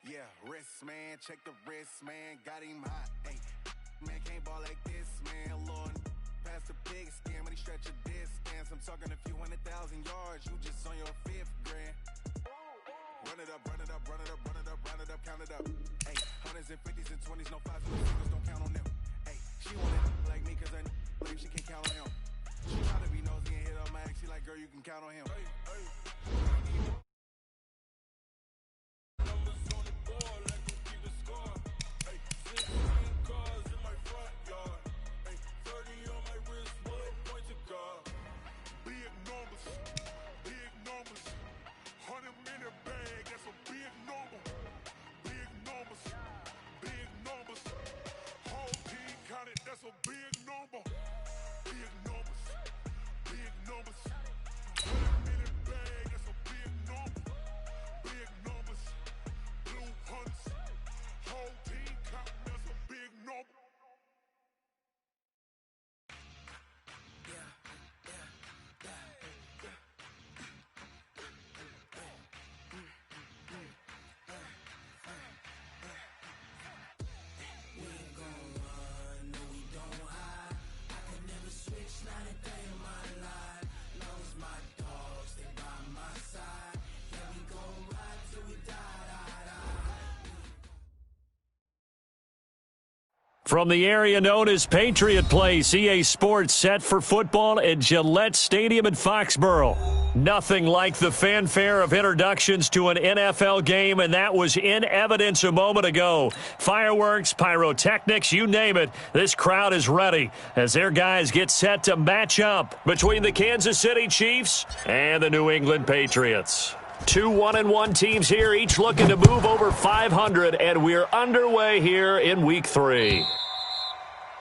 Yeah, wrist, man, check the wrist, man, got him hot. Hey, man, can't ball like this, man. Lord, past the pig skin, but he stretch a distance. I'm talking a few 100,000 yards, you just on your 5th grand. Run it up, run it up, run it up, run it up, run it up, count it up. Hey, 100s and 50s and 20s, no 5s, no singles, don't count on them. Hey, she want it like me, cause I believe she can count on him. She try to be nosy and hit up my ex, she like, girl, you can count on him. Hey, hey. From the area known as Patriot Place, EA Sports set for football at Gillette Stadium in Foxborough. Nothing like the fanfare of introductions to an NFL game, and that was in evidence a moment ago. Fireworks, pyrotechnics, you name it, this crowd is ready as their guys get set to match up between the Kansas City Chiefs and the New England Patriots. Two 1-1 teams here, each looking to move over 500, and we're underway here in Week 3.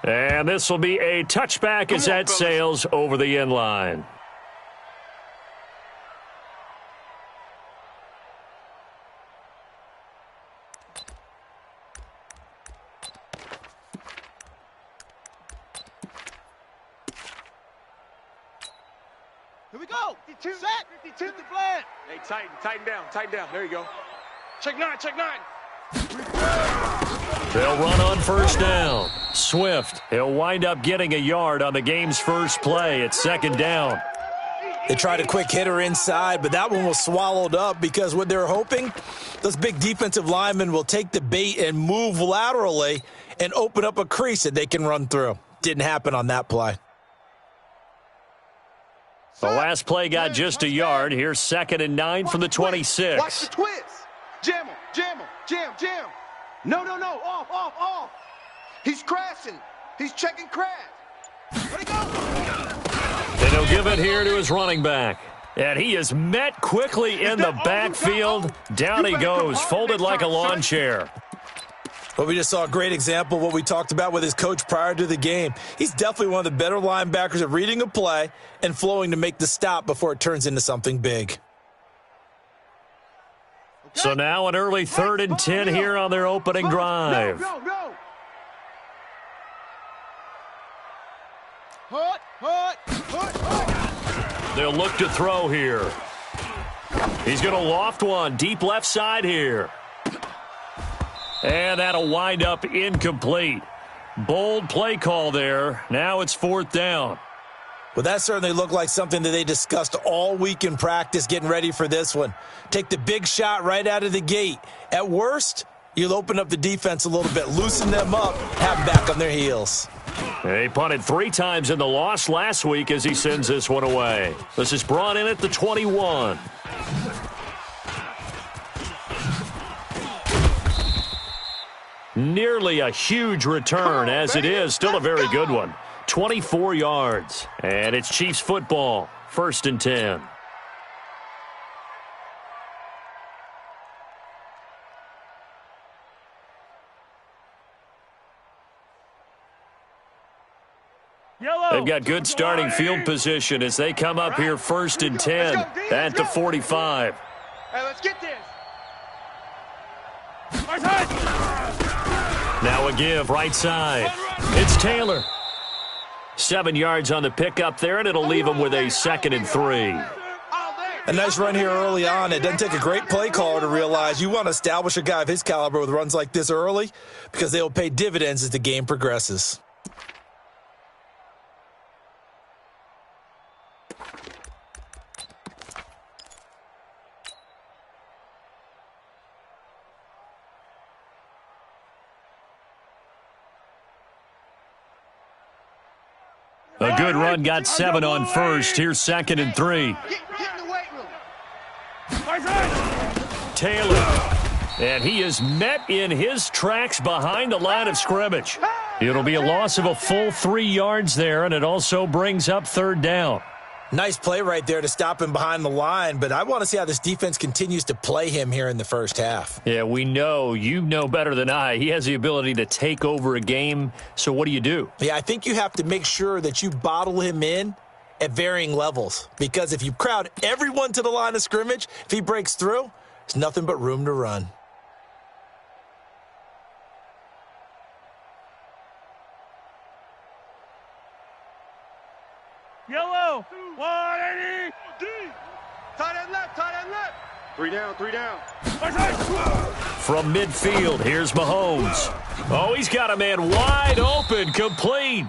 And this will be a touchback as that sails over the end line. Here we go. 52. Set. 52. The flag. Hey, tighten down. There you go. Check 9. They'll run on first down. Swift, he'll wind up getting a yard on the game's first play. It's second down. They tried a quick hitter inside, but that one was swallowed up because what they're hoping, those big defensive linemen will take the bait and move laterally and open up a crease that they can run through. Didn't happen on that play. The last play got just a yard. Here's 2nd and 9 from the 26. Watch the twist. Jam. No. Off. He's crashing. He's checking crash. Let it go. And he'll give it here to his running back. And he is met quickly in the backfield. Down he goes, folded like a lawn chair. Well, we just saw a great example of what we talked about with his coach prior to the game. He's definitely one of the better linebackers at reading a play and flowing to make the stop before it turns into something big. So now an early 3rd and 10 here on their opening drive. Go. They'll look to throw here. He's going to loft one deep left side here. And that'll wind up incomplete. Bold play call there. Now it's 4th down. Well, that certainly looked like something that they discussed all week in practice getting ready for this one. Take the big shot right out of the gate. At worst, you'll open up the defense a little bit, loosen them up, have them back on their heels. He punted 3 times in the loss last week as he sends this one away. This is brought in at the 21. Nearly a huge return as it is. Still a very good one. 24 yards. And it's Chiefs football. 1st and 10. They've got good starting field position as they come up here 1st and 10 at the 45. Hey, let's get this. Now a give right side. It's Taylor. 7 yards on the pickup there, and it'll leave him with a 2nd and 3. All day. A nice run here early on. It doesn't take a great play caller to realize you want to establish a guy of his caliber with runs like this early because they will pay dividends as the game progresses. A good run got 7 on first. Here's 2nd and 3. Get in the weight room. Taylor. And he is met in his tracks behind the line of scrimmage. It'll be a loss of a full 3 yards there, and it also brings up 3rd down. Nice play right there to stop him behind the line, but I want to see how this defense continues to play him here in the first half. Yeah, we know. You know better than I. He has the ability to take over a game, so what do? Yeah, I think you have to make sure that you bottle him in at varying levels, because if you crowd everyone to the line of scrimmage, if he breaks through, there's nothing but room to run. Yellow. 180. Tight end left, tight end left. 3 down, 3 down. From midfield, here's Mahomes. Oh, he's got a man wide open, complete.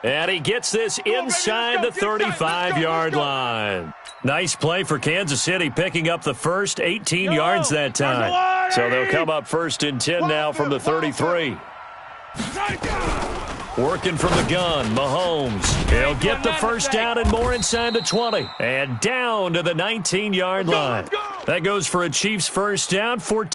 And he gets this inside the 35-yard line. Nice play for Kansas City, picking up the first 18 yards that time. So they'll come up 1st and 10 now from the 33. Working from the gun, Mahomes. He'll get the first down and more inside the 20. And down to the 19-yard line. That goes for a Chiefs first down. 14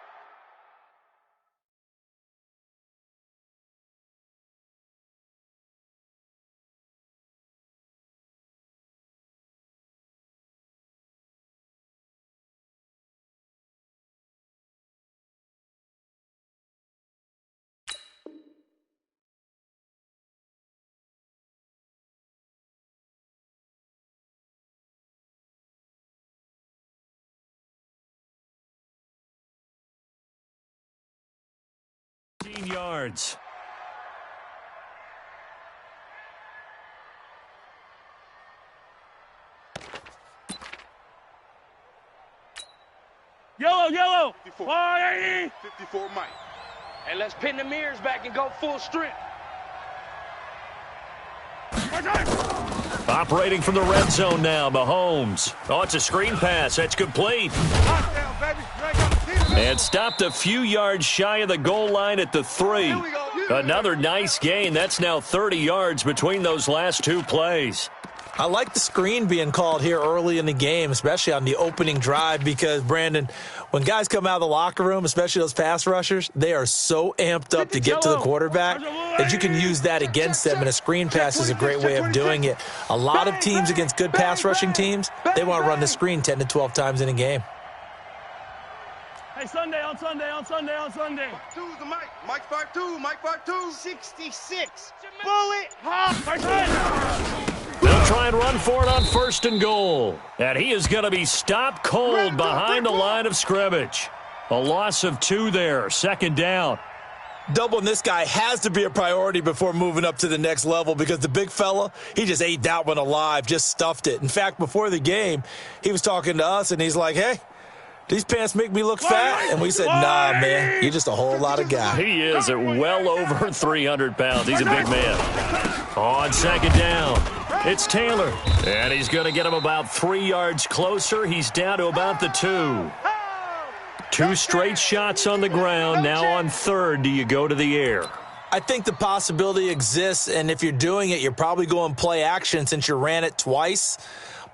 yards. Yellow. 180. 54 Mike. And let's pin the mirrors back and go full strength. Operating from the red zone now, Mahomes. Oh, it's a screen pass. That's complete. And stopped a few yards shy of the goal line at the 3. Another nice gain. That's now 30 yards between those last 2 plays. I like the screen being called here early in the game, especially on the opening drive, because, Brandon, when guys come out of the locker room, especially those pass rushers, they are so amped up to get to the quarterback that you can use that against them, and a screen pass is a great way of doing it. A lot of teams against good pass rushing teams, they want to run the screen 10 to 12 times in a game. Hey, Sunday. 2 is the Mike. Mike 5'2", Mike 5'2". 66. Bullet. They'll try and run for it on 1st and goal. And he is going to be stopped cold behind the line of scrimmage. A loss of 2 there, 2nd down. Doubling this guy has to be a priority before moving up to the next level, because the big fella, he just ate that one alive, just stuffed it. In fact, before the game, he was talking to us, and he's like, hey, these pants make me look fat. And we said, nah, man, you're just a whole lot of guy. He is at well over 300 pounds. He's a big man. On 2nd down, it's Taylor. And he's going to get him about 3 yards closer. He's down to about the 2. 2 straight shots on the ground. Now on 3rd, do you go to the air? I think the possibility exists, and if you're doing it, you're probably going play action since you ran it twice.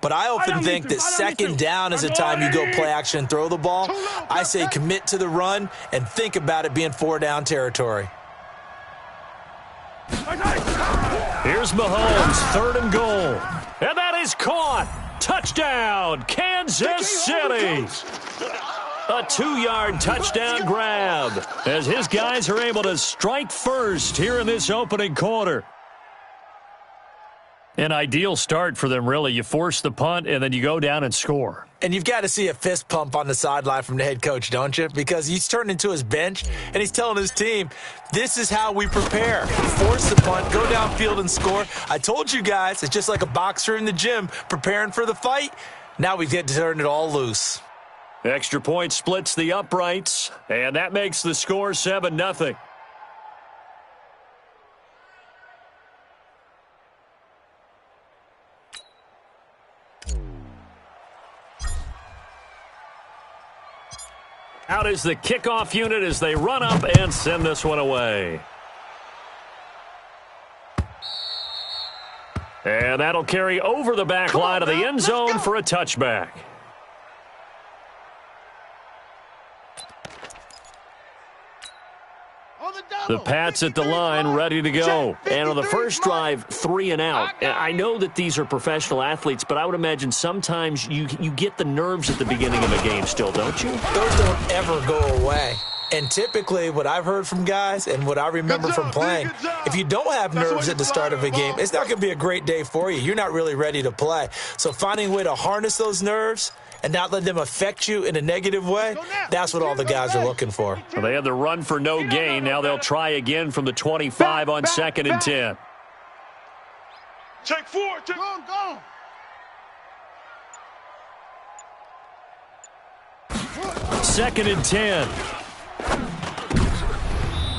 But I often think that 2nd down is the time you go play action and throw the ball. I say commit to the run and think about it being 4 down territory. Here's Mahomes, 3rd and goal. And that is caught. Touchdown, Kansas City. A 2-yard touchdown grab as his guys are able to strike first here in this opening quarter. An ideal start for them, really. You force the punt, and then you go down and score. And you've got to see a fist pump on the sideline from the head coach, don't you? Because he's turned into his bench, and he's telling his team, this is how we prepare. Force the punt, go downfield and score. I told you guys, it's just like a boxer in the gym preparing for the fight. Now we get to turn it all loose. Extra point splits the uprights, and that makes the score 7-0. Out is the kickoff unit as they run up and send this one away. And that'll carry over the back line of the end zone for a touchback. The Pats at the line, ready to go. And on the first drive, 3 and out. I know that these are professional athletes, but I would imagine sometimes you get the nerves at the beginning of a game still, don't you? Those don't ever go away. And typically what I've heard from guys and what I remember from playing, if you don't have nerves at the start of a game, it's not going to be a great day for you. You're not really ready to play. So finding a way to harness those nerves and not let them affect you in a negative way, that's what all the guys are looking for. Well, they had the run for no gain. Now they'll try again from the 25 on 2nd and 10. Take 4. Go. 2nd and 10.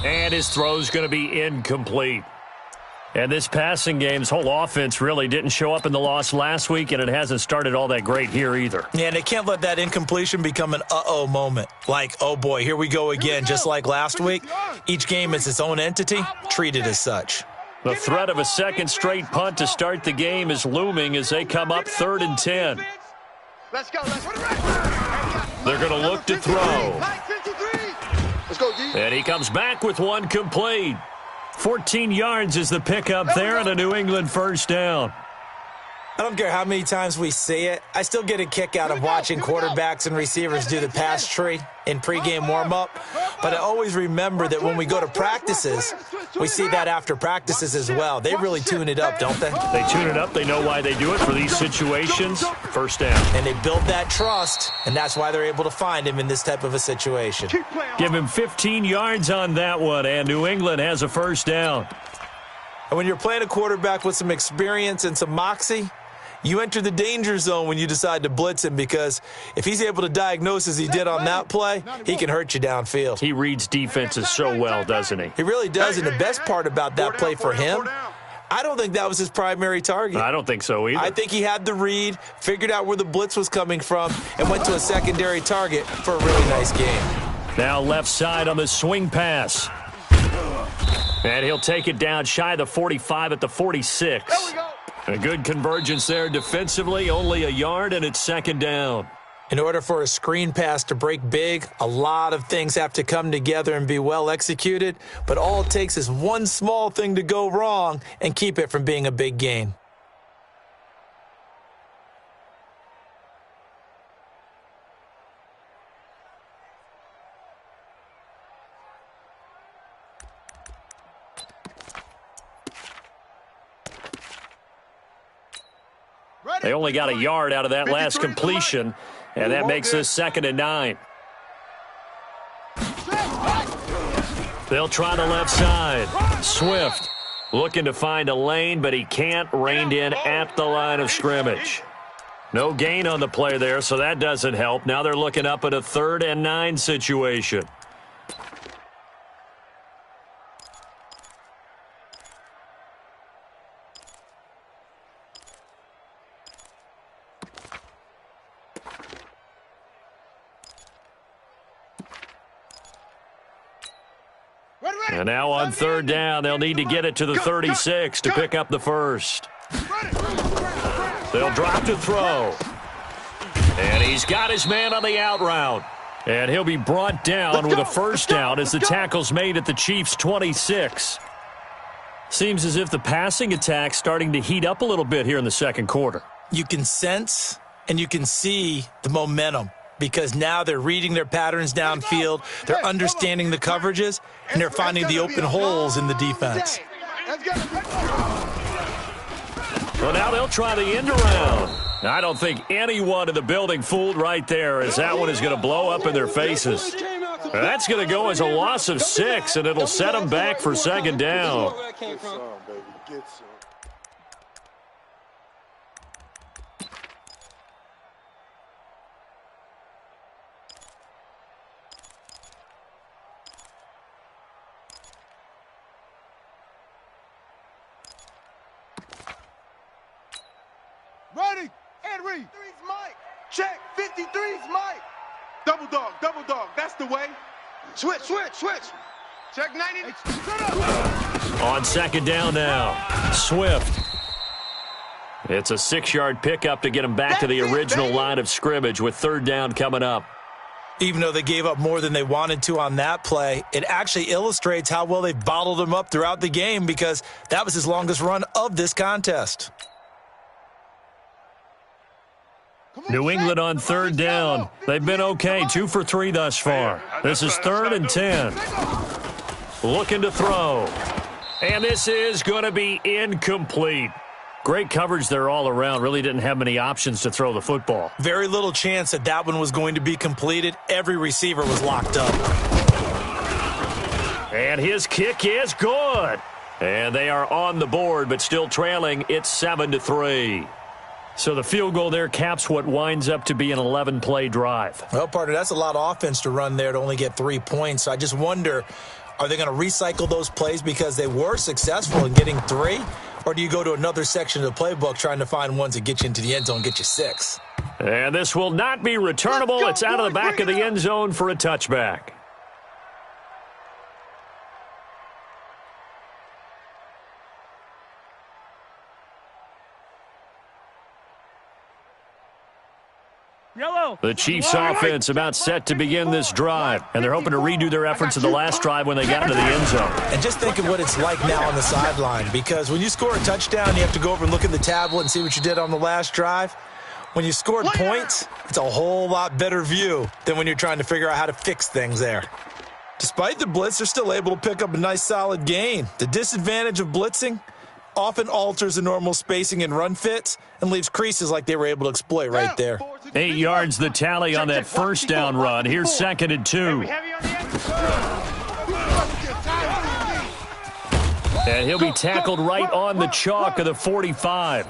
And his throw's going to be incomplete. And this passing game's whole offense really didn't show up in the loss last week, and it hasn't started all that great here either. Yeah, and they can't let that incompletion become an uh-oh moment. Like, oh boy, here we go again, just like last week. Each game is its own entity, treated as such. The threat of a second straight punt to start the game is looming as they come up 3rd and 10. Let's go. They're going to look to throw. Let's go, D. And he comes back with one complete. 14 yards is the pickup there and a New England first down. I don't care how many times we see it. I still get a kick out of watching quarterbacks and receivers do the pass tree in pregame warm-up. But I always remember that when we go to practices, we see that after practices as well. They really tune it up, don't they? They tune it up. They know why they do it for these situations. First down. And they build that trust, and that's why they're able to find him in this type of a situation. Give him 15 yards on that one, and New England has a first down. And when you're playing a quarterback with some experience and some moxie, you enter the danger zone when you decide to blitz him, because if he's able to diagnose as he did on that play, he can hurt you downfield. He reads defenses so well, doesn't he? He really does, and the best part about that play for him, I don't think that was his primary target. I don't think so either. I think he had the read, figured out where the blitz was coming from, and went to a secondary target for a really nice game. Now left side on the swing pass. And he'll take it down shy of the 45 at the 46. There we go. A good convergence there defensively, only a yard, and it's 2nd down. In order for a screen pass to break big, a lot of things have to come together and be well executed, but all it takes is one small thing to go wrong and keep it from being a big gain. They only got a yard out of that last completion, and that makes this 2nd and 9. They'll try the left side. Swift looking to find a lane, but he can't. Reined in at the line of scrimmage. No gain on the play there, so that doesn't help. Now they're looking up at a 3rd and 9 situation. And now on 3rd down, they'll need to get it to the 36 to pick up the first. They'll drop to throw. And he's got his man on the out route. And he'll be brought down with a first down as the tackle's made at the Chiefs' 26. Seems as if the passing attack's starting to heat up a little bit here in the second quarter. You can sense and you can see the momentum, because now they're reading their patterns downfield, they're understanding the coverages, and they're finding the open holes in the defense. Well, now they'll try the end around. I don't think anyone in the building fooled right there, as that one is going to blow up in their faces. That's going to go as a loss of 6, and it'll set them back for 2nd down. man read. 53's Mike. Check. 53's Mike. Double dog. That's the way. Switch. Check 90. On second down now, Swift. It's a 6-yard pickup to get him back to the original line of scrimmage with third down coming up. Even though they gave up more than they wanted to on that play, it actually illustrates how well they've bottled him up throughout the game because that was his longest run of this contest. New England on third down. They've been okay, 2 for 3 thus far. This is 3rd and 10. Looking to throw. And this is going to be incomplete. Great coverage there all around. Really didn't have many options to throw the football. Very little chance that that one was going to be completed. Every receiver was locked up. And his kick is good. And they are on the board, but still trailing. It's 7-3. So the field goal there caps what winds up to be an 11-play drive. Well, partner, that's a lot of offense to run there to only get 3 points. So I just wonder, are they going to recycle those plays because they were successful in getting 3? Or do you go to another section of the playbook trying to find ones that get you into the end zone and get you 6? And this will not be returnable. It's out of the back of the end zone for a touchback. The Chiefs offense about set to begin this drive, and they're hoping to redo their efforts in the last drive when they got into the end zone. And just think of what it's like now on the sideline, because when you score a touchdown, you have to go over and look at the tablet and see what you did on the last drive. When you scored points, it's a whole lot better view than when you're trying to figure out how to fix things there. Despite the blitz, they're still able to pick up a nice solid gain. The disadvantage of blitzing often alters the normal spacing and run fits and leaves creases like they were able to exploit right there. 8 yards the tally on that first down run. Here's 2nd and 2. And he'll be tackled right on the chalk of the 45.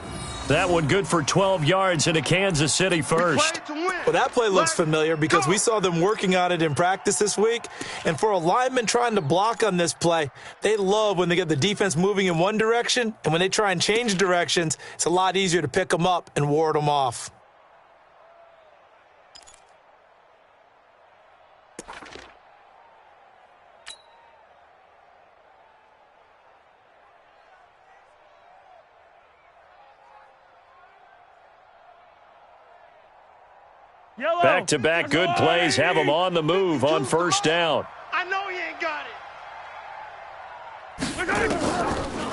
That one good for 12 yards into Kansas City first. Well, that play looks familiar because we saw them working on it in practice this week. And for a lineman trying to block on this play, they love when they get the defense moving in one direction. And when they try and change directions, it's a lot easier to pick them up and ward them off. Back-to-back good plays have them on the move on first down. I know he ain't got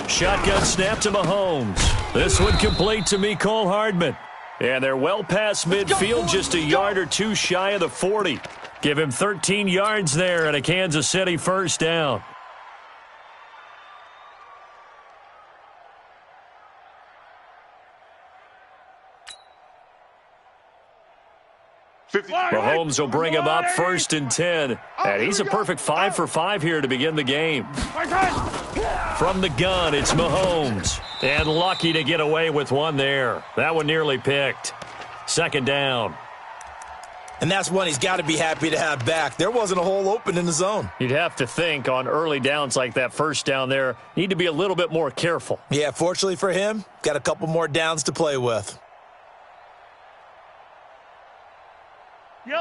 it. Shotgun snap to Mahomes. This one complete to Mecole Hardman. And they're well past midfield, just a yard or two shy of the 40. Give him 13 yards there and a Kansas City first down. Mahomes will bring him up 1st and 10. And he's a perfect 5 for 5 here to begin the game. From the gun, it's Mahomes. And lucky to get away with one there. That one nearly picked. 2nd down. And that's one he's got to be happy to have back. There wasn't a hole open in the zone. You'd have to think on early downs like that first down there, need to be a little bit more careful. Yeah, fortunately for him, got a couple more downs to play with.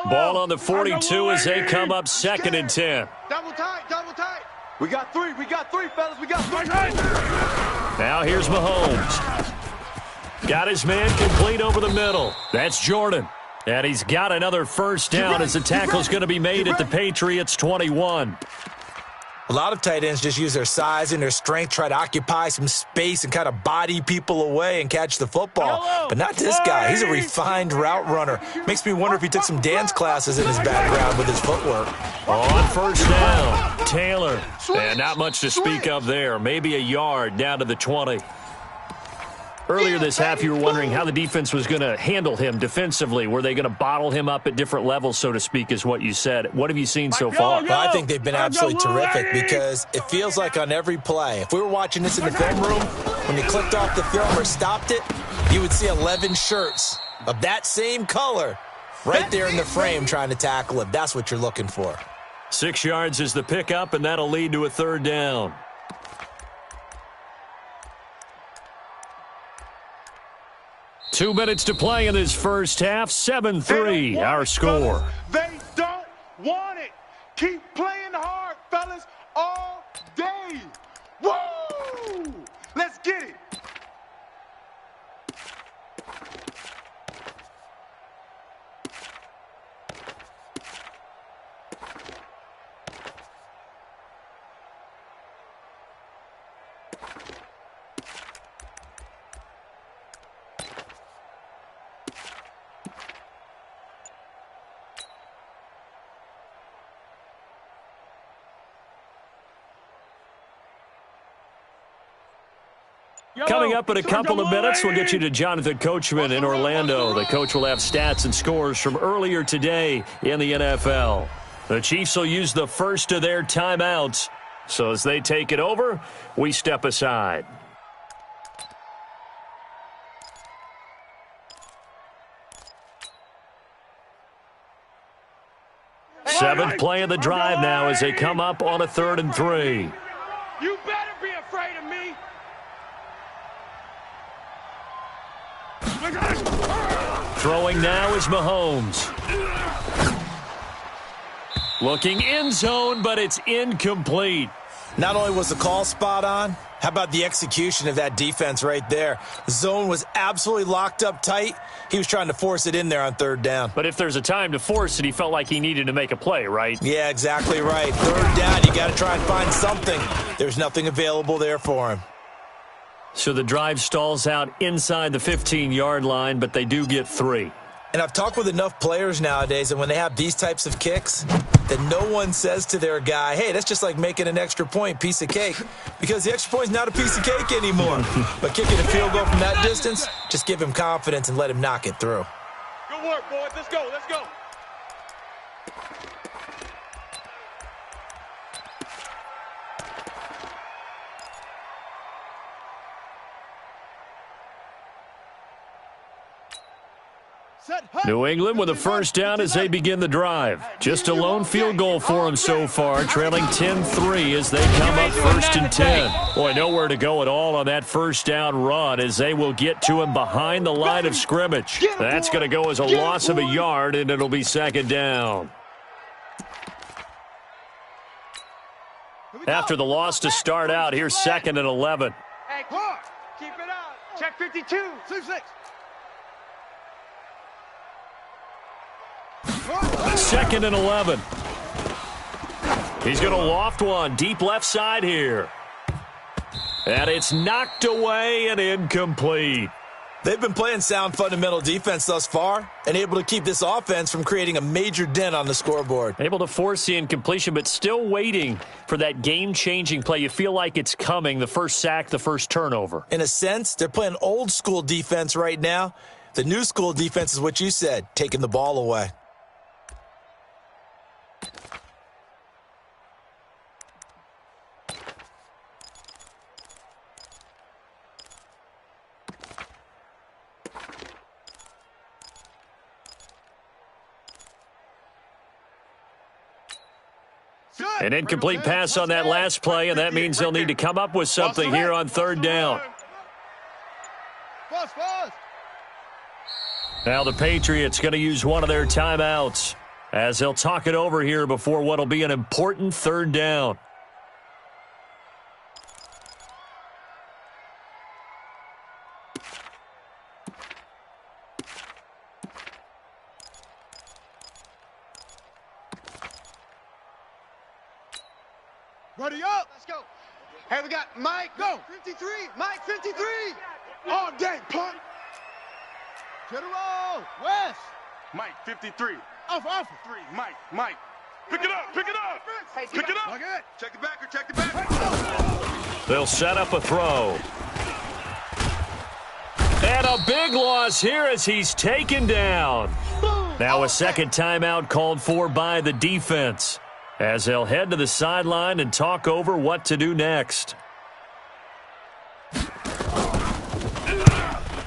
Ball on the 42 as they come up 2nd and 10. Double tight. We got 3, fellas, we got 3. Now here's Mahomes. Got his man complete over the middle. That's Jordan. And he's got another first down as the tackle's going to be made at the Patriots 21. A lot of tight ends just use their size and their strength, try to occupy some space and kind of body people away and catch the football. But not this guy. He's a refined route runner. Makes me wonder if he took some dance classes in his background with his footwork. On first down, Taylor. And not much to speak of there. Maybe a yard down to the 20. Earlier this half, you were wondering how the defense was going to handle him defensively. Were they going to bottle him up at different levels, so to speak, is what you said. What have you seen so far? Well, I think they've been absolutely terrific because it feels like on every play, if we were watching this in the film room, when you clicked off the film or stopped it, you would see 11 shirts of that same color right there in the frame trying to tackle him. That's what you're looking for. 6 yards is the pickup, and that'll lead to a third down. 2 minutes to play in this first half. 7-3, our score. They don't want it. Keep playing hard, fellas, all day. Woo! Let's get it. Coming up in a couple of minutes, we'll get you to Jonathan Coachman in Orlando. The coach will have stats and scores from earlier today in the NFL. The Chiefs will use the first of their timeouts. So as they take it over, we step aside. Seventh play of the drive now as they come up on a 3rd and 3. You better be afraid of me. Throwing now is Mahomes. Looking end zone, but it's incomplete. Not only was the call spot on, how about the execution of that defense right there? The zone was absolutely locked up tight. He was trying to force it in there on 3rd down. But if there's a time to force it, he felt like he needed to make a play, right? Yeah, exactly right. 3rd down, you got to try and find something. There's nothing available there for him. So the drive stalls out inside the 15-yard line, but they do get 3. And I've talked with enough players nowadays, and when they have these types of kicks, that no one says to their guy, hey, that's just like making an extra point, piece of cake. Because the extra point is not a piece of cake anymore. But kicking a field goal from that distance, just give him confidence and let him knock it through. Good work, boys. Let's go. Let's go. New England with a first down as they begin the drive. Just a lone field goal for them so far, trailing 10-3 as they come up 1st and 10. Boy, nowhere to go at all on that first down run as they will get to him behind the line of scrimmage. That's going to go as a loss of a yard, and it'll be 2nd down. After the loss to start out, here's 2nd and 11. Hey, keep it out. Check 52. 6-6. 2nd and 11. He's going to loft one deep left side here. And it's knocked away and incomplete. They've been playing sound fundamental defense thus far and able to keep this offense from creating a major dent on the scoreboard. Able to force the incompletion, but still waiting for that game-changing play. You feel like it's coming, the first sack, the first turnover. In a sense, they're playing old-school defense right now. The new-school defense is what you said, taking the ball away. An incomplete pass on that last play, and that means they'll need to come up with something here on 3rd down. Now the Patriots going to use one of their timeouts as they'll talk it over here before what will be an important 3rd down. Ready up. Let's go. Hey, we got Mike. Go. 53. Mike, 53. All day, punt. General. West. Mike, 53. Off. 3. Mike. Pick it up. Pick it up. Pick it up. Okay. Check the backer. Check the backer. They'll set up a throw. And a big loss here as he's taken down. Now a second timeout called for by the defense, as they'll head to the sideline and talk over what to do next.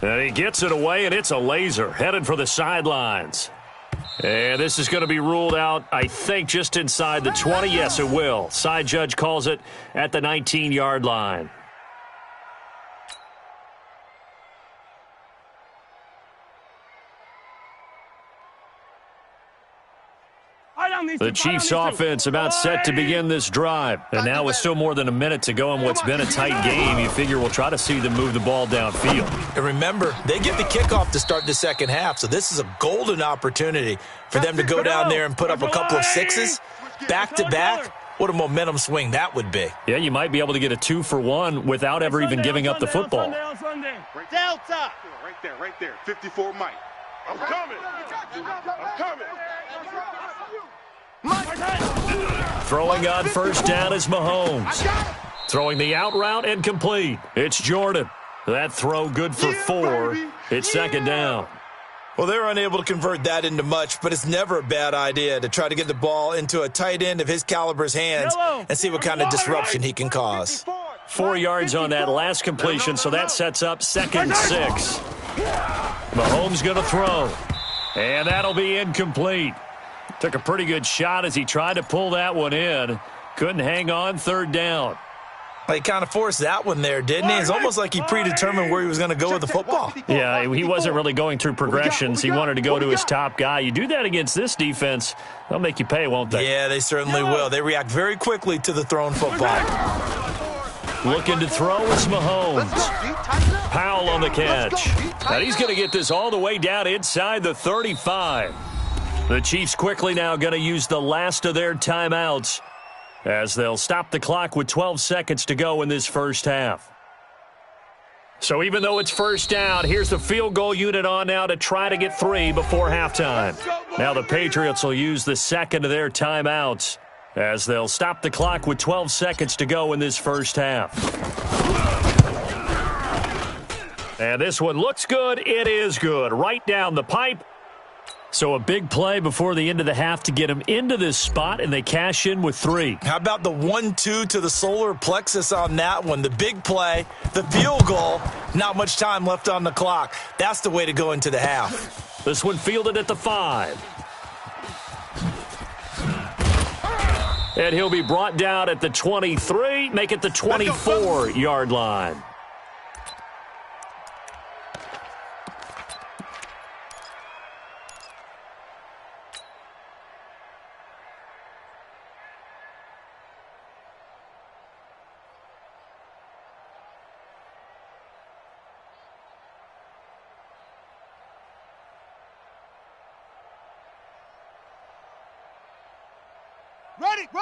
And he gets it away, and it's a laser headed for the sidelines. And this is going to be ruled out, I think, just inside the 20. Yes, it will. Side judge calls it at the 19-yard line. The Chiefs offense about set to begin this drive. And now with still more than a minute to go in what's been a tight game, you figure we'll try to see them move the ball downfield. And remember, they get the kickoff to start the second half, so this is a golden opportunity for them to go down there and put up a couple of sixes back-to-back. What a momentum swing that would be. Yeah, you might be able to get a 2-for-1 without ever even giving up the football. Delta. Right there. 54 Mike. I'm coming. Throwing on first down is Mahomes. Throwing the out route and complete. It's Jordan. That throw good for 4. It's second down. Well, they're unable to convert that into much, but it's never a bad idea to try to get the ball into a tight end of his caliber's hands and see what kind of disruption he can cause. 4 yards on that last completion, so that sets up 2nd and 6. Mahomes going to throw, and that'll be incomplete. Took a pretty good shot as he tried to pull that one in. Couldn't hang on, 3rd down. He kind of forced that one there, didn't he? It's almost like he predetermined where he was going to go with the football. Yeah, he wasn't really going through progressions. He wanted to go to his top guy. You do that against this defense, they'll make you pay, won't they? Yeah, they certainly will. They react very quickly to the thrown football. Looking to throw is Mahomes. Powell on the catch. And he's going to get this all the way down inside the 35. The Chiefs quickly now going to use the last of their timeouts as they'll stop the clock with 12 seconds to go in this first half. So even though it's first down, here's the field goal unit on now to try to get 3 before halftime. Now the Patriots will use the second of their timeouts as they'll stop the clock with 12 seconds to go in this first half. And this one looks good. It is good. Right down the pipe. So a big play before the end of the half to get them into this spot, and they cash in with 3. How about the 1-2 to the solar plexus on that one? The big play, the field goal, not much time left on the clock. That's the way to go into the half. This one fielded at the 5. And he'll be brought down at the 23, make it the 24-yard line.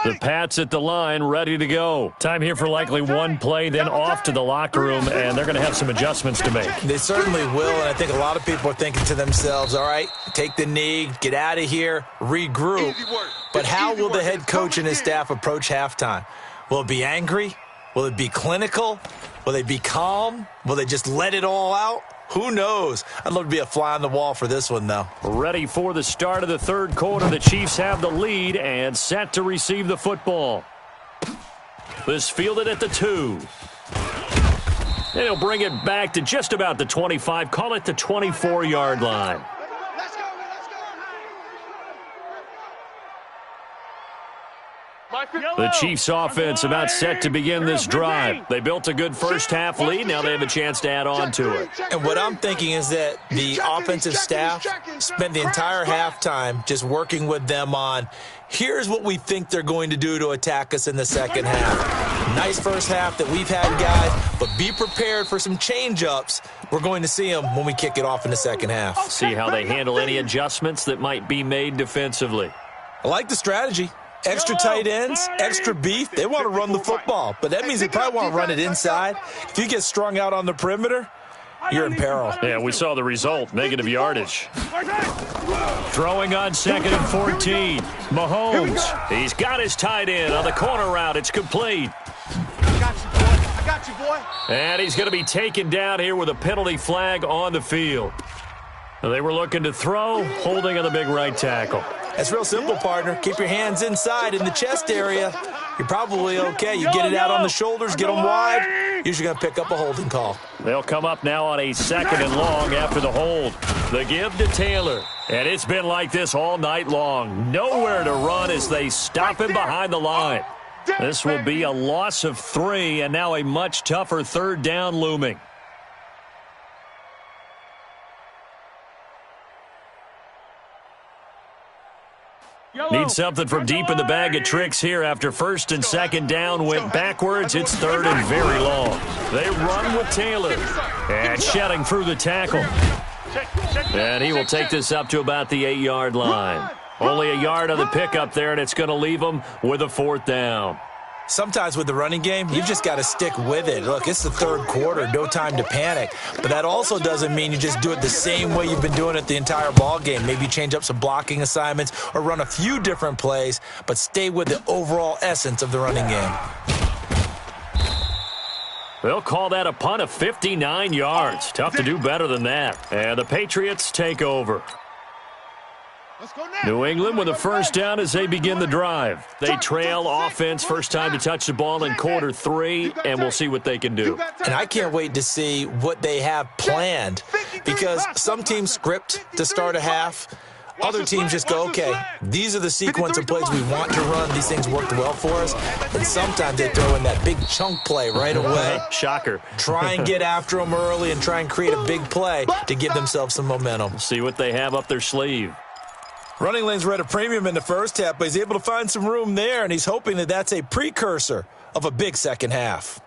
The Pats at the line, ready to go. Time here for likely one play, then off to the locker room, and they're going to have some adjustments to make. They certainly will, and I think a lot of people are thinking to themselves, all right, take the knee, get out of here, regroup. But how will the head coach and his staff approach halftime? Will it be angry? Will it be clinical? Will they be calm? Will they just let it all out? Who knows? I'd love to be a fly on the wall for this one, though. Ready for the start of the third quarter. The Chiefs have the lead and set to receive the football. This fielded at the 2. And he'll bring it back to just about the 25. Call it the 24-yard line. The Chiefs offense about set to begin this drive. They built a good first half lead. Now they have a chance to add on to it. And what I'm thinking is that the offensive staff spent the entire halftime just working with them on, here's what we think they're going to do to attack us in the second half. Nice first half that we've had, guys, but be prepared for some change-ups. We're going to see them when we kick it off in the second half. See how they handle any adjustments that might be made defensively. I like the strategy. Extra tight ends, extra beef. They want to run the football, but that means they probably want to run it inside. If you get strung out on the perimeter, you're in peril. Yeah, we saw the result, negative yardage. Throwing on 2nd and 14. Mahomes, he's got his tight end on the corner route. It's complete. I got you, boy. And he's going to be taken down here with a penalty flag on the field. They were looking to throw, holding on the big right tackle. That's real simple, partner. Keep your hands inside in the chest area. You're probably okay. You get it out on the shoulders, get them wide. Usually going to pick up a holding call. They'll come up now on a 2nd and long after the hold. The give to Taylor. And it's been like this all night long. Nowhere to run as they stop him behind the line. This will be a loss of 3, and now a much tougher 3rd down looming. Need something from deep in the bag of tricks here after first and second down went backwards. It's third and very long. They run with Taylor. And shedding through the tackle. And he will take this up to about the 8-yard line. Only a yard on the pickup there, and it's going to leave them with a fourth down. Sometimes with the running game, you've just got to stick with it. Look, it's the third quarter, no time to panic. But that also doesn't mean you just do it the same way you've been doing it the entire ball game. Maybe change up some blocking assignments or run a few different plays, but stay with the overall essence of the running game. They'll call that a punt of 59 yards. Tough to do better than that. And the Patriots take over. New England with a first down as they begin the drive. They trail offense, first time to touch the ball in quarter 3, and we'll see what they can do. And I can't wait to see what they have planned, because some teams script to start a half. Other teams just go, okay, these are the sequence of plays we want to run. These things worked well for us. And sometimes they throw in that big chunk play right away. Shocker. Try and get after them early and try and create a big play to give themselves some momentum. See what they have up their sleeve. Running lanes were at a premium in the first half, but he's able to find some room there, and he's hoping that that's a precursor of a big second half.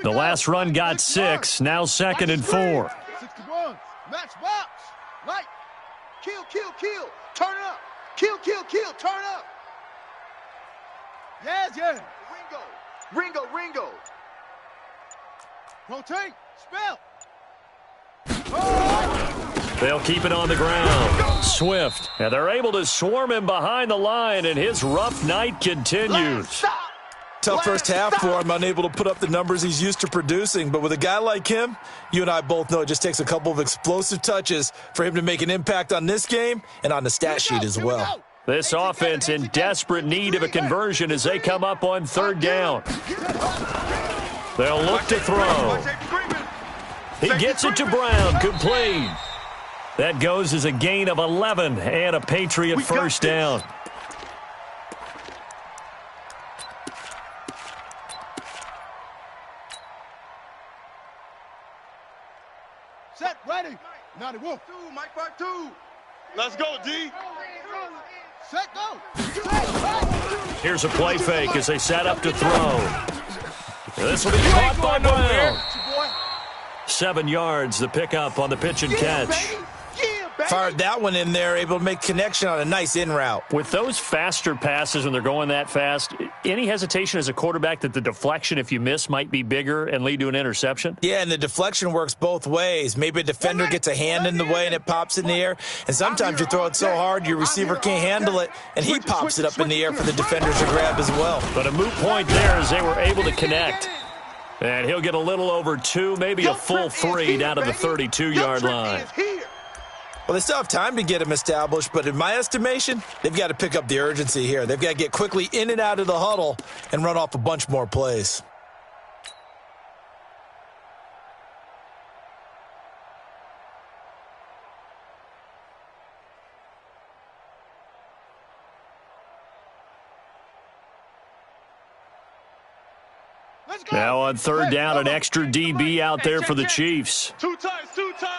The last run got 6, now 2nd and 4. 61, match box, light, kill, kill, kill, turn up, kill, kill, kill, turn up. Yes, yes. Ringo, Ringo, Ringo. Rotate, spell. They'll keep it on the ground. Swift. And they're able to swarm him behind the line, and his rough night continues. Tough first half for him, unable to put up the numbers he's used to producing. But with a guy like him, you and I both know it just takes a couple of explosive touches for him to make an impact on this game and on the stat sheet as well. This offense in desperate need of a conversion as they come up on third down. They'll look to throw. He gets it to Brown, complete. That goes as a gain of 11 and a Patriot first down. Set, ready. Now the wolf. Mike part 2. Let's go, D. Set, go. Here's a play fake as they set up to throw. This will be caught by Brown. 7 yards, the pickup on the pitch and catch. Fired that one in there, able to make connection on a nice in route. With those faster passes when they're going that fast, any hesitation as a quarterback that the deflection, if you miss, might be bigger and lead to an interception? Yeah, and the deflection works both ways. Maybe a defender gets a hand in the way and it pops in the air, and sometimes you throw it so hard your receiver can't handle it, and he pops it up in the air for the defenders to grab as well. But a moot point there as they were able to connect. And he'll get a little over 2, maybe a full 3 down to the 32-yard line. Well, they still have time to get him established, but in my estimation, they've got to pick up the urgency here. They've got to get quickly in and out of the huddle and run off a bunch more plays. Now on third down, an extra DB out there for the Chiefs. Two times, two times.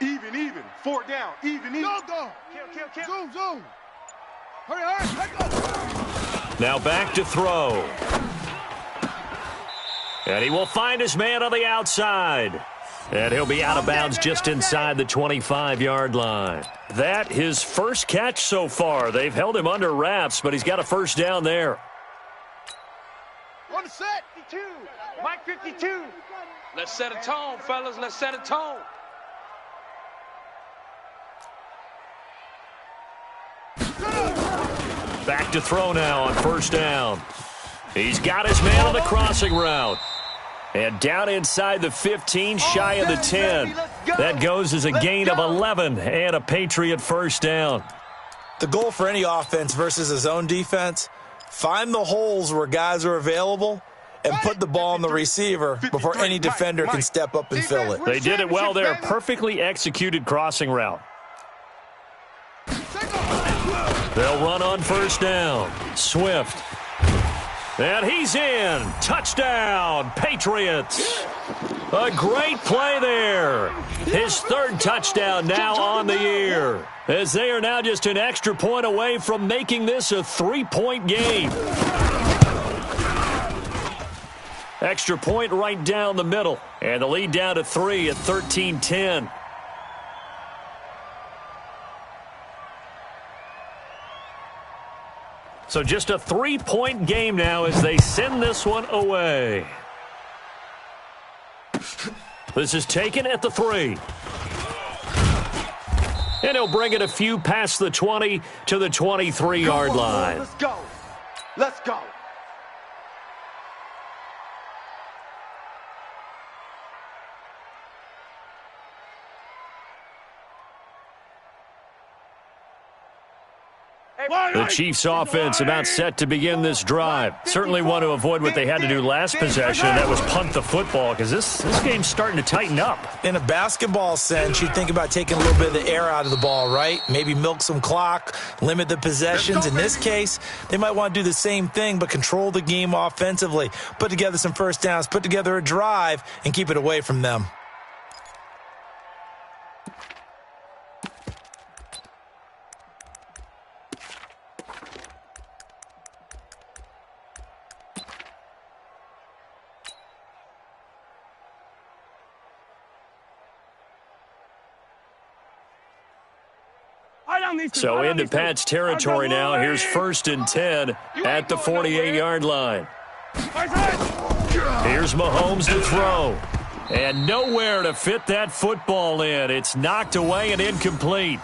Even. 4 down, even. Go. Kill. Zoom. Hurry, let go. Now back to throw. And he will find his man on the outside. And he'll be out of bounds just inside the 25-yard line. That his first catch so far. They've held him under wraps, but he's got a first down there. On the set. 52. Mike 52. Let's set a tone, fellas. Let's set a tone. Back to throw now on first down. He's got his man on the crossing route. And down inside the 15, shy of the 10. That goes as a gain of 11 and a Patriot first down. The goal for any offense versus a zone defense, find the holes where guys are available and put the ball on the receiver before any defender can step up and fill it. They did it well there. Perfectly executed crossing route. They'll run on first down. Swift. And he's in. Touchdown, Patriots. A great play there. His third touchdown now on the year, as they are now just an extra point away from making this a 3-point game. Extra point right down the middle, and the lead down to 3 at 13-10. So just a 3-point game now as they send this one away. This is taken at the 3. And he'll bring it a few past the 20 to the 23-yard line. Let's go. Let's go. The Chiefs' offense about set to begin this drive. Certainly want to avoid what they had to do last possession, and that was punt the football, because this game's starting to tighten up. In a basketball sense, you think about taking a little bit of the air out of the ball, right? Maybe milk some clock, limit the possessions. In this case, they might want to do the same thing, but control the game offensively. Put together some first downs, put together a drive, and keep it away from them. So into Pat's territory now. Here's 1st and 10 at the 48-yard line. Here's Mahomes to throw. And nowhere to fit that football in. It's knocked away and incomplete.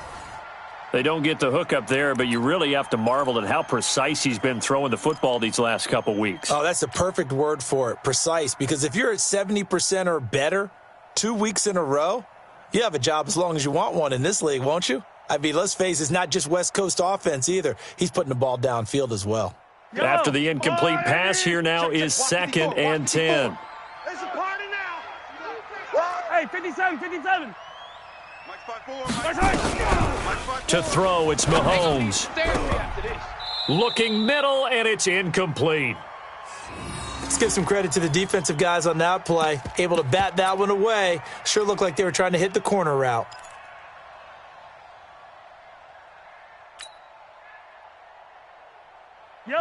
They don't get the hook up there, but you really have to marvel at how precise he's been throwing the football these last couple weeks. Oh, that's the perfect word for it, precise. Because if you're at 70% or better 2 weeks in a row, you have a job as long as you want one in this league, won't you? I mean, let's face it, it's not just West Coast offense either. He's putting the ball downfield as well. After the incomplete pass, here now is 2nd and 10. It's a party now. Hey, 57, 57. To throw, it's Mahomes. Looking middle, and it's incomplete. Let's give some credit to the defensive guys on that play. Able to bat that one away. Sure looked like they were trying to hit the corner route.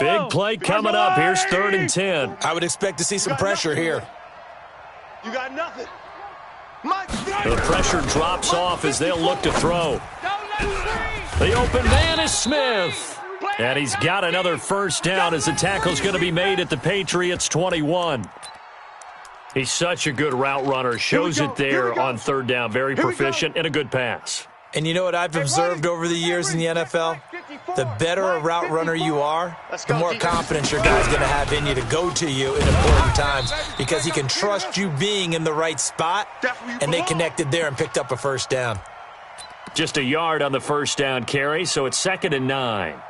Big play coming up. Here's 3rd and 10. I would expect to see some pressure here. You got nothing. The pressure drops off as they'll look to throw. The open man is Smith. And he's got another first down as the tackle's going to be made at the Patriots' 21. He's such a good route runner. Shows it there on 3rd down. Very proficient and a good pass. And you know what I've observed over the years in the NFL? The better a route runner you are, the more confidence your guy's going to have in you to go to you in important times, because he can trust you being in the right spot, and they connected there and picked up a first down. Just a yard on the first down carry, so it's 2nd and 9.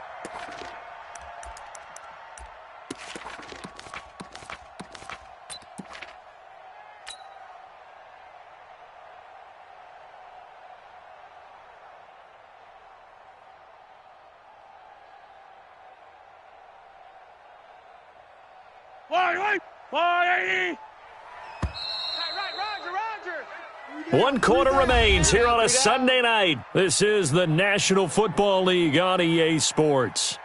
One quarter remains here on a Sunday night. This is the National Football League on EA Sports.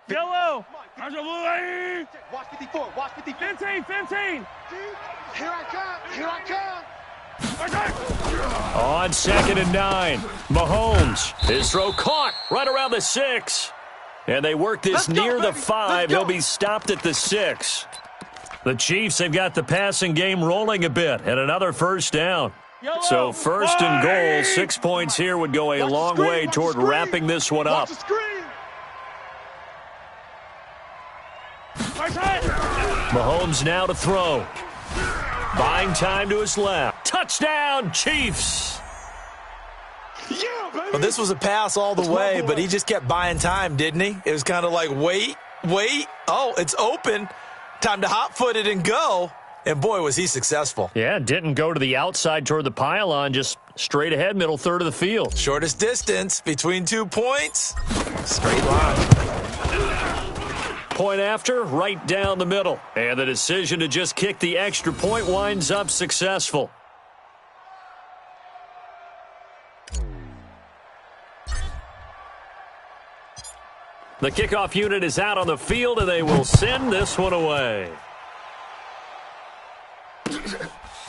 Yellow. Watch 54. Watch 54. 15, 15. Here I come. Here I come. On 2nd and 9, Mahomes. His throw caught right around the 6. And they work this near the 5. He'll be stopped at the 6. The Chiefs have got the passing game rolling a bit, and another first down. So 1st and goal, 6 points here would go a long way toward wrapping this one up. Mahomes now to throw. Buying time to his left. Touchdown, Chiefs! Well, this was a pass all the way, but he just kept buying time, didn't he? It was kind of like, wait, Wait. Oh, it's open. Time to hot-foot it and go. And, boy, was he successful. Yeah, didn't go to the outside toward the pylon, just straight ahead, middle third of the field. Shortest distance between 2 points. Straight line. Point after, right down the middle. And the decision to just kick the extra point winds up successful. The kickoff unit is out on the field, and they will send this one away.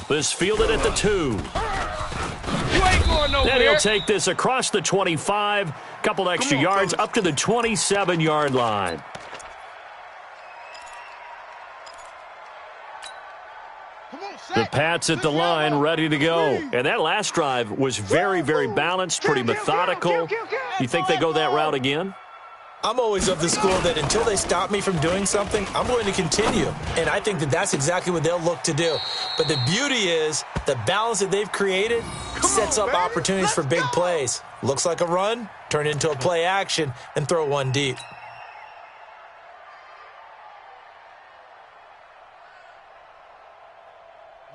This fielded at the 2. You ain't going nowhere. And he'll take this across the 25, couple extra yards up to the 27-yard line. The Pats at the line, ready to go. And that last drive was very, very balanced, pretty methodical. You think they go that route again? I'm always of the school that until they stop me from doing something, I'm going to continue. And I think that that's exactly what they'll look to do. But the beauty is the balance that they've created sets up opportunities for big plays. Looks like a run, turn into a play action, and throw one deep.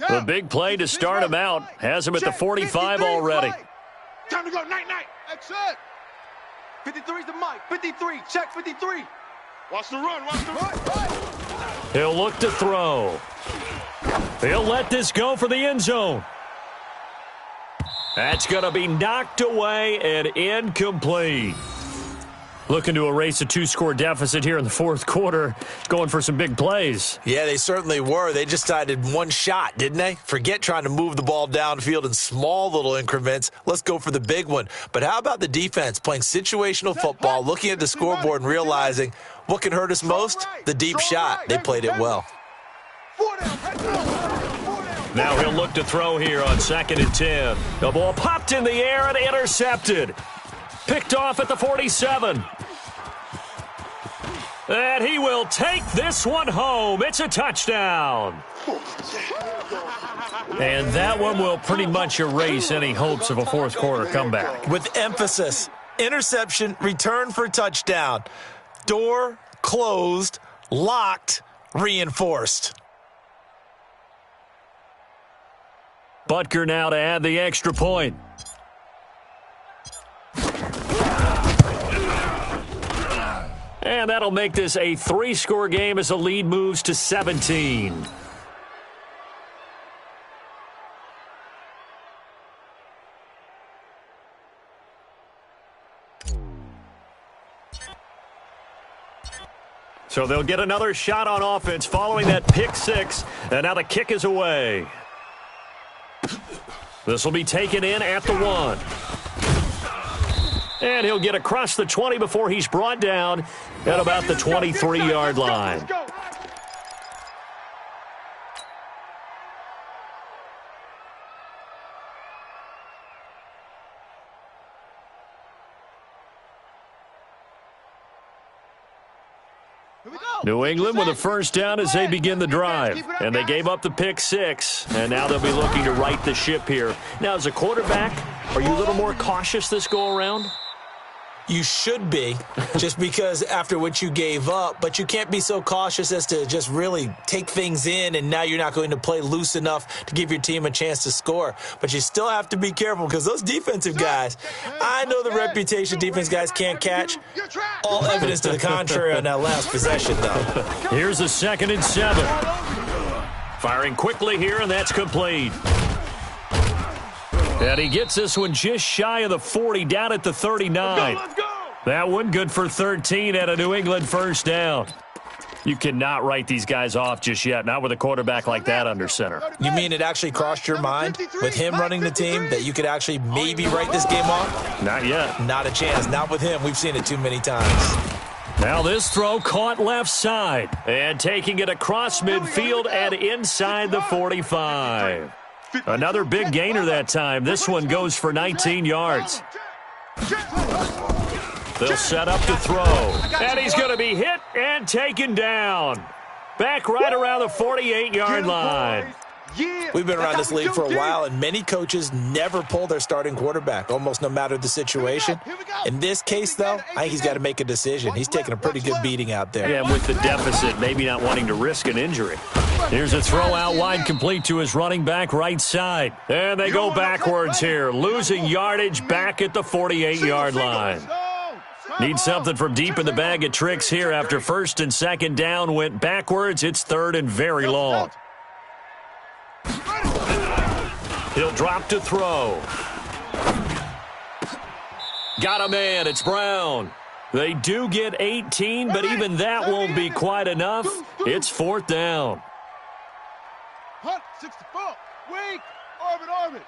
The big play to start him out has him at the 45 already. Time to go, night-night. That's it. 53's the mic. 53, check 53. Watch the run, watch the run. He'll look to throw. He'll let this go for the end zone. That's going to be knocked away and incomplete. Looking to erase a 2-score deficit here in the fourth quarter, going for some big plays. Yeah, they certainly were. They just decided one shot, didn't they? Forget trying to move the ball downfield in small little increments. Let's go for the big one. But how about the defense playing situational football, looking at the scoreboard and realizing what can hurt us most? The deep shot. They played it well. Now he'll look to throw here on 2nd and 10. The ball popped in the air and intercepted. Picked off at the 47. And he will take this one home. It's a touchdown. And that one will pretty much erase any hopes of a fourth quarter comeback. With emphasis, interception, return for touchdown. Door closed, locked, reinforced. Butker now to add the extra point. And that'll make this a 3-score game as the lead moves to 17. So they'll get another shot on offense following that pick 6. And now the kick is away. This will be taken in at the 1. And he'll get across the 20 before he's brought down at about the 23-yard line. New England with a first down as they begin the drive. And they gave up the pick 6. And now they'll be looking to right the ship here. Now, as a quarterback, are you a little more cautious this go around? You should be, just because after what you gave up, but you can't be so cautious as to just really take things in, and now you're not going to play loose enough to give your team a chance to score. But you still have to be careful because those defensive guys, I know the reputation defense guys can't catch. All evidence to the contrary on that last possession, though. Here's a 2nd and 7. Firing quickly here, and that's complete. And he gets this one just shy of the 40, down at the 39. Let's go. That one good for 13 at a New England first down. You cannot write these guys off just yet, not with a quarterback like that under center. You mean it actually crossed your mind with him running the team that you could actually maybe write this game off? Not yet. Not a chance. Not with him. We've seen it too many times. Now this throw caught left side. And taking it across midfield and inside the 45. Another big gainer that time. This one goes for 19 yards. They'll set up to throw. And he's going to be hit and taken down. Back right around the 48-yard line. Yeah. We've been around That's this how we league for a do, while, and many coaches never pull their starting quarterback, almost no matter the situation. Here we go. In this case, though, I think he's got to make a decision. He's taking a pretty good beating out there. Yeah, and with the deficit, maybe not wanting to risk an injury. Here's a throw out wide, complete to his running back right side. And they go backwards here, losing yardage back at the 48-yard line. Need something from deep in the bag of tricks here after first and second down went backwards. It's third and very long. He'll drop to throw. Got a man. It's Brown. They do get 18, but even that won't be quite enough. It's fourth down. Hunt, 64. Wait. Orbit.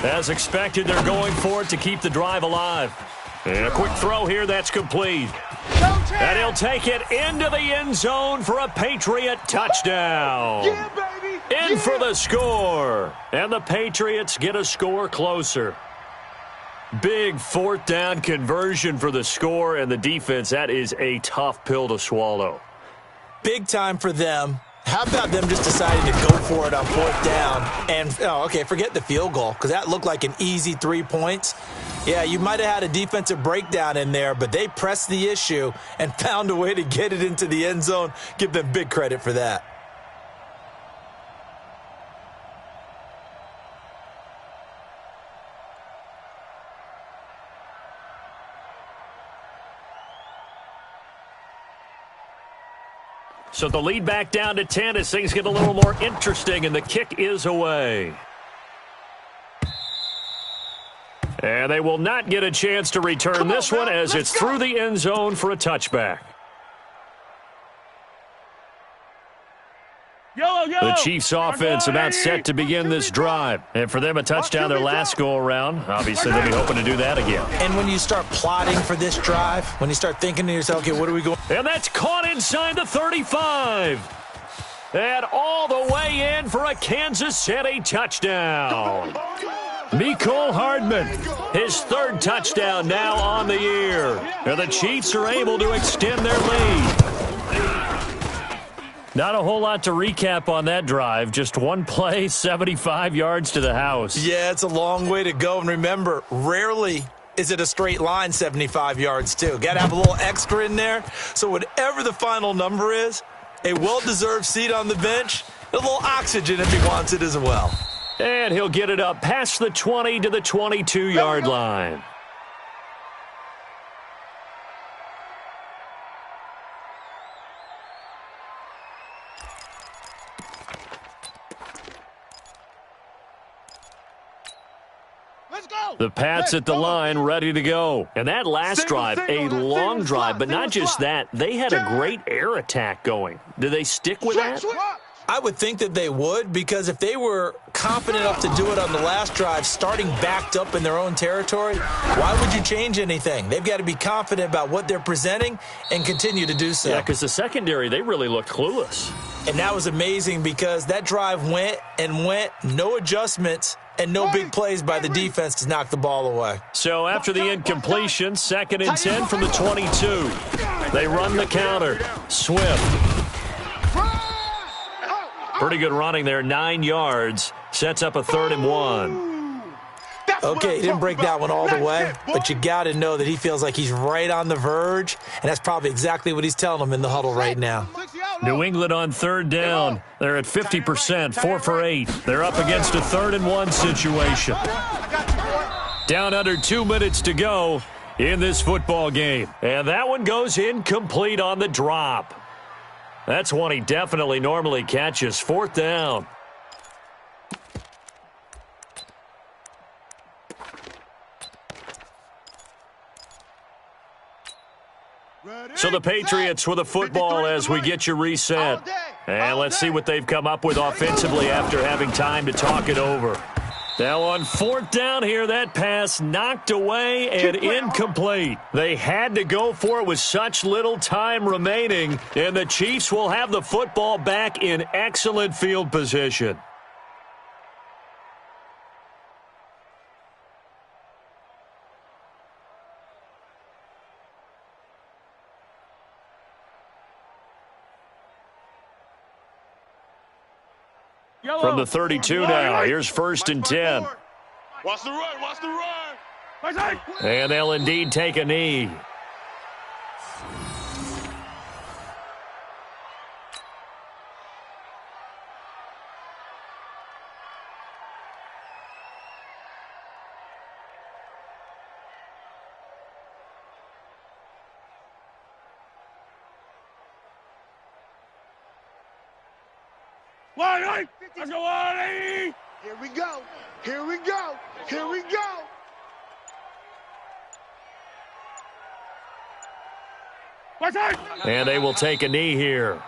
As expected, they're going for it to keep the drive alive. And a quick throw here, that's complete. And he'll take it into the end zone for a Patriot touchdown. Yeah, baby. In for the score. And the Patriots get a score closer. Big fourth down conversion for the score, and the defense, that is a tough pill to swallow. Big time for them. How about them just deciding to go for it on fourth down? And, forget the field goal, because that looked like an easy 3 points. Yeah, you might have had a defensive breakdown in there, but they pressed the issue and found a way to get it into the end zone. Give them big credit for that. So the lead back down to 10 as things get a little more interesting, and the kick is away. And they will not get a chance to return this one as it's through the end zone for a touchback. The Chiefs offense about set to begin this drive. And for them, a touchdown their last go-around. Obviously, they'll be hoping to do that again. And when you start plotting for this drive, when you start thinking to yourself, okay, what are we going? And that's caught inside the 35. And all the way in for a Kansas City touchdown. Mecole Hardman, his third touchdown now on the year. And the Chiefs are able to extend their lead. Not a whole lot to recap on that drive. Just one play, 75 yards to the house. Yeah, it's a long way to go. And remember, rarely is it a straight line 75 yards, too. Got to have a little extra in there. So whatever the final number is, a well-deserved seat on the bench, a little oxygen if he wants it as well. And he'll get it up past the 20 to the 22-yard line. The Pats at the line, ready to go. And that last drive, a long drive, but not just that. They had a great air attack going. Do they stick with that? I would think that they would, because if they were confident enough to do it on the last drive, starting backed up in their own territory, why would you change anything? They've got to be confident about what they're presenting and continue to do so. Yeah, because the secondary, they really looked clueless. And that was amazing because that drive went and went, no adjustments, and no big plays by the defense to knock the ball away. So after the incompletion, 2nd and 10 from the 22. They run the counter. Swift. Pretty good running there, 9 yards. Sets up a 3rd and 1. Okay, he didn't break that one all the way, but you got to know that he feels like he's right on the verge, and that's probably exactly what he's telling them in the huddle right now. New England on 3rd down. They're at 50%, 4 for 8. They're up against a 3rd and 1 situation. Down under 2 minutes to go in this football game. And that one goes incomplete on the drop. That's one he definitely normally catches. 4th down. So the Patriots with the football as we get you reset. And let's see what they've come up with offensively after having time to talk it over. Now on 4th down here, that pass knocked away and incomplete. They had to go for it with such little time remaining, and the Chiefs will have the football back in excellent field position. Yellow. From the 32 now. Here's first and 10. Watch the run. Watch the run. Right side. And they'll indeed take a knee. Wally! Let's go, Wally! Here we go. Here we go. Here we go. Right side. And they will take a knee here.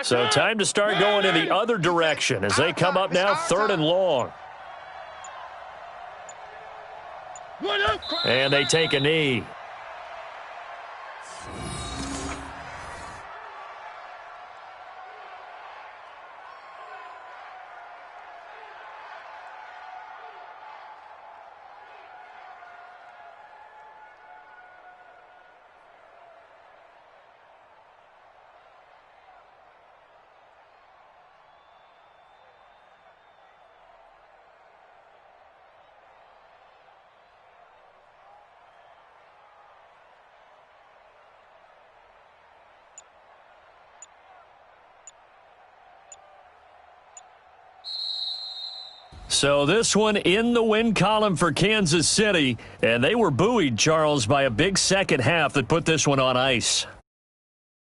So time to start going in the other direction as they come up now, 3rd and long. And they take a knee. So this one in the win column for Kansas City, and they were buoyed, Charles, by a big second half that put this one on ice.